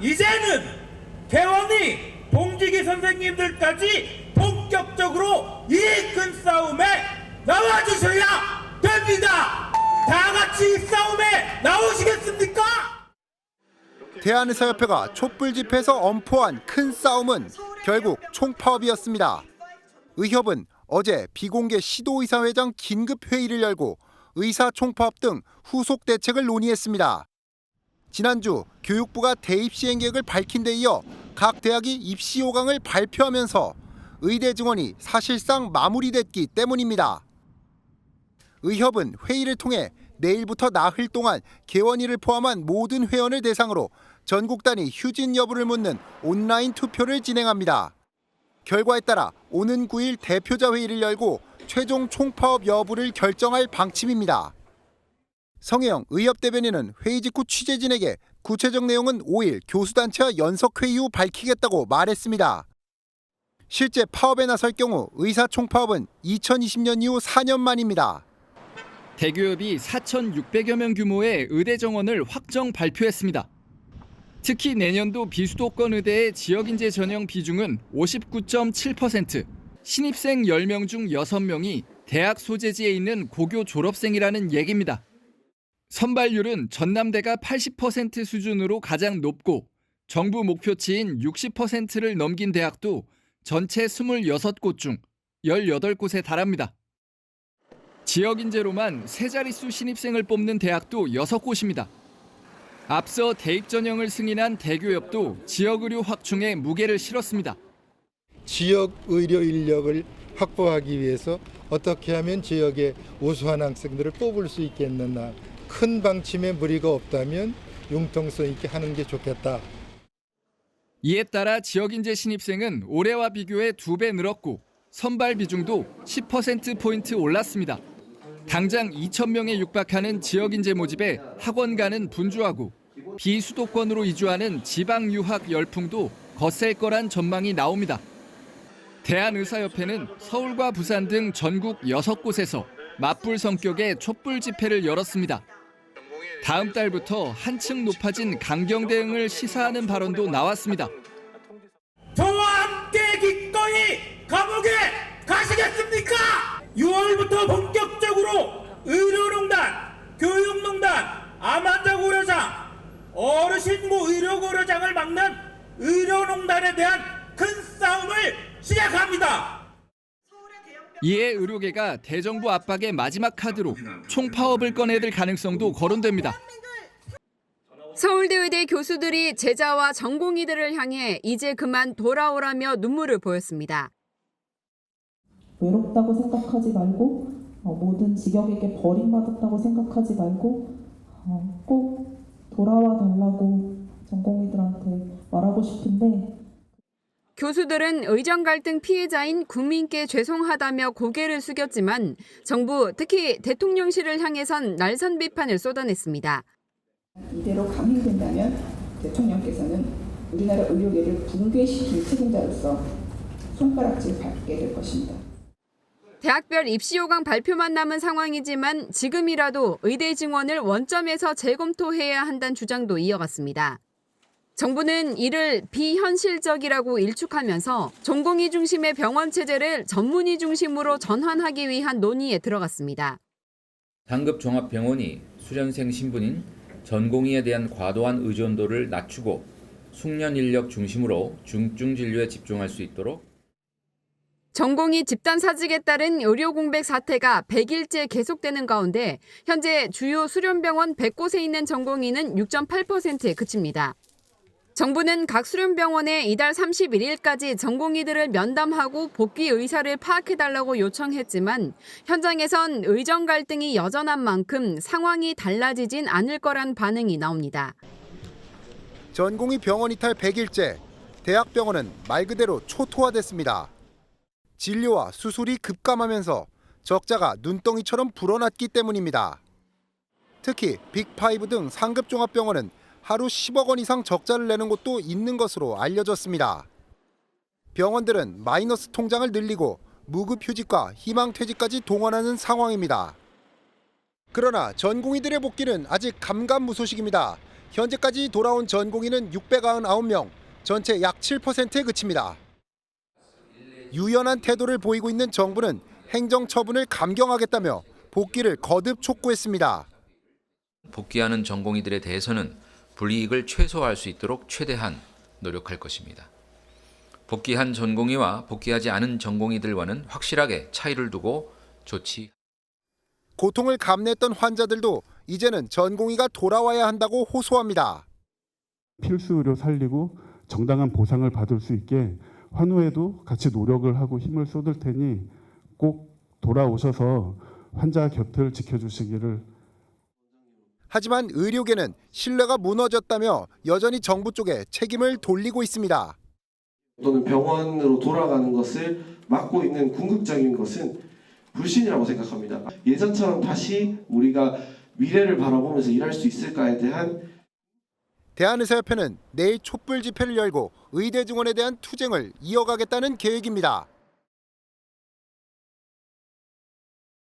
이제는 개원이 동지기 선생님들까지 본격적으로 이 큰 싸움에 나와주셔야 됩니다. 다 같이 이 싸움에 나오시겠습니까? 대한의사협회가 촛불 집회에서 엄포한 큰 싸움은 결국 총파업이었습니다. 의협은 어제 비공개 시도의사회장 긴급회의를 열고 의사 총파업 등 후속 대책을 논의했습니다. 지난주 교육부가 대입 시행 계획을 밝힌 데 이어 각 대학이 입시 요강을 발표하면서 의대 증원이 사실상 마무리됐기 때문입니다. 의협은 회의를 통해 내일부터 나흘 동안 개원일을 포함한 모든 회원을 대상으로 전국 단위 휴진 여부를 묻는 온라인 투표를 진행합니다. 결과에 따라 오는 9일 대표자 회의를 열고 최종 총파업 여부를 결정할 방침입니다. 성혜영 의협 대변인은 회의 직후 취재진에게 구체적 내용은 5일 교수단체와 연석회의 후 밝히겠다고 말했습니다. 실제 파업에 나설 경우 의사 총파업은 2020년 이후 4년 만입니다. 대교협이 4,600여 명 규모의 의대 정원을 확정 발표했습니다. 특히 내년도 비수도권 의대의 지역인재 전형 비중은 59.7%, 신입생 10명 중 6명이 대학 소재지에 있는 고교 졸업생이라는 얘기입니다. 선발률은 전남대가 80% 수준으로 가장 높고 정부 목표치인 60%를 넘긴 대학도 전체 26곳 중 18곳에 달합니다. 지역 인재로만 세 자릿수 신입생을 뽑는 대학도 6곳입니다. 앞서 대입 전형을 승인한 대교협도 지역 의료 확충에 무게를 실었습니다. 지역 의료 인력을 확보하기 위해서 어떻게 하면 지역의 우수한 학생들을 뽑을 수 있겠느냐. 큰 방침에 무리가 없다면 융통성 있게 하는 게 좋겠다. 이에 따라 지역 인재 신입생은 올해와 비교해 2배 늘었고 선발 비중도 10%포인트 올랐습니다. 당장 2,000명에 육박하는 지역 인재 모집에 학원가는 분주하고 비수도권으로 이주하는 지방 유학 열풍도 거셀 거란 전망이 나옵니다. 대한의사협회는 서울과 부산 등 전국 6곳에서 맞불 성격의 촛불 집회를 열었습니다. 다음 달부터 한층 높아진 강경 대응을 시사하는 발언도 나왔습니다. 저와 함께 기꺼이 감옥에 가시겠습니까? 6월부터 본격적으로 의료농단, 교육농단, 암환자고려장, 어르신고 의료고려장을 막는 의료농단에 대한 큰 싸움을 시작합니다. 이에 의료계가 대정부 압박의 마지막 카드로 총파업을 꺼내들 가능성도 거론됩니다. 서울대 의대 교수들이 제자와 전공의들을 향해 이제 그만 돌아오라며 눈물을 보였습니다. 외롭다고 생각하지 말고 모든 직역에게 버림받았다고 생각하지 말고 꼭 돌아와 달라고 전공의들한테 말하고 싶은데 교수들은 의정 갈등 피해자인 국민께 죄송하다며 고개를 숙였지만 정부, 특히 대통령실을 향해선 날선 비판을 쏟아냈습니다. 이대로 강행된다면 대통령께서는 우리나라 의료계를 붕괴시킬 책임자로서 손가락질 받게 될 것입니다. 대학별 입시 요강 발표만 남은 상황이지만 지금이라도 의대 증원을 원점에서 재검토해야 한다는 주장도 이어갔습니다. 정부는 이를 비현실적이라고 일축하면서 전공의 중심의 병원 체제를 전문의 중심으로 전환하기 위한 논의에 들어갔습니다. 상급 종합병원이 수련생 신분인 전공의에 대한 과도한 의존도를 낮추고 숙련 인력 중심으로 중증 진료에 집중할 수 있도록 전공의 집단 사직에 따른 의료 공백 사태가 100일째 계속되는 가운데 현재 주요 수련병원 100곳에 있는 전공의는 6.8%에 그칩니다. 정부는 각 수련병원에 이달 31일까지 전공의들을 면담하고 복귀 의사를 파악해달라고 요청했지만 현장에선 의정 갈등이 여전한 만큼 상황이 달라지진 않을 거란 반응이 나옵니다. 전공의 병원 이탈 100일째, 대학병원은 말 그대로 초토화됐습니다. 진료와 수술이 급감하면서 적자가 눈덩이처럼 불어났기 때문입니다. 특히 빅5 등 상급 종합병원은 하루 10억 원 이상 적자를 내는 곳도 있는 것으로 알려졌습니다. 병원들은 마이너스 통장을 늘리고 무급휴직과 희망퇴직까지 동원하는 상황입니다. 그러나 전공의들의 복귀는 아직 감감무소식입니다. 현재까지 돌아온 전공의는 699명, 전체 약 7%에 그칩니다. 유연한 태도를 보이고 있는 정부는 행정 처분을 감경하겠다며 복귀를 거듭 촉구했습니다. 복귀하는 전공의들에 대해서는 불이익을 최소화할 수 있도록 최대한 노력할 것입니다. 복귀한 전공의와 복귀하지 않은 전공의들과는 확실하게 차이를 두고 조치. 고통을 감내했던 환자들도 이제는 전공의가 돌아와야 한다고 호소합니다. 필수 의료 살리고 정당한 보상을 받을 수 있게 환후에도 같이 노력을 하고 힘을 쏟을 테니 꼭 돌아오셔서 환자 곁을 지켜주시기를. 하지만 의료계는 신뢰가 무너졌다며 여전히 정부 쪽에 책임을 돌리고 있습니다. 또는 병원으로 돌아가는 것을 막고 있는 궁극적인 것은 불신이라고 생각합니다. 예전처럼 다시 우리가 미래를 바라보면서 일할 수 있을까에 대한 대한의사협회는 내일 촛불 집회를 열고 의대 증원에 대한 투쟁을 이어가겠다는 계획입니다.